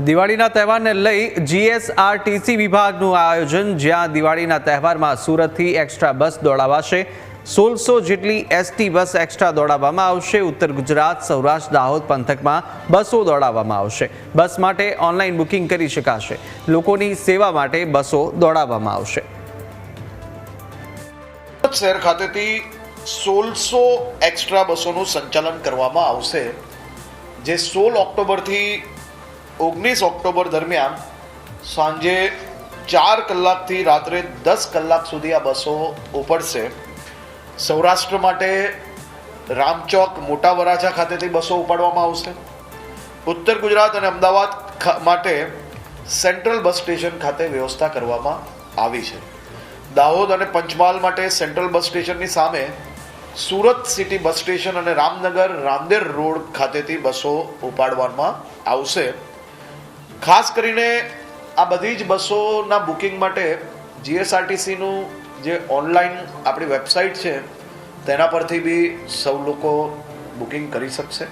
દિવાળીના તહેવારને લઈ જીએસઆરટીસી વિભાગનું આયોજન, જ્યાં દિવાળીના તહેવારમાં સુરતથી એક્સ્ટ્રા બસ દોડાવાશે। 1600 જેટલી એસટી બસ એક્સ્ટ્રા દોડાવવામાં આવશે। ઉત્તર ગુજરાત, સૌરાષ્ટ્ર, દાહોદ પંથકમાં બસો દોડાવવામાં આવશે। બસ માટે ઓનલાઈન બુકિંગ કરી શકાશે। લોકોની સેવા માટે બસો દોડાવવામાં આવશે। શહેર ખાતેથી 1600 એક્સ્ટ્રા બસોનું સંચાલન કરવામાં આવશે, જે 16 ઓક્ટોબરથી 19 ઓક્ટોબર દરમિયાન સાંજે 4 કલાકથી રાત્રે 10 કલાક સુધી આ બસો ઉપડશે। સૌરાષ્ટ્ર માટે રામચોક, મોટા વરાછા ખાતેથી બસો ઉપાડવામાં આવશે। ઉત્તર ગુજરાત અને અમદાવાદ માટે સેન્ટ્રલ બસ સ્ટેશન ખાતે વ્યવસ્થા કરવામાં આવી છે। દાહોદ અને પંચમહાલ માટે સેન્ટ્રલ બસ સ્ટેશનની સામે સુરત સિટી બસ સ્ટેશન અને રામનગર રાંદેર રોડ ખાતેથી બસો ઉપાડવામાં આવશે। ખાસ કરીને આ બધી જ બસોના બુકિંગ માટે જીએસઆરટીસીનું જે ઓનલાઈન આપણી વેબસાઇટ છે તેના પરથી બી સૌ લોકો બુકિંગ કરી શકશે।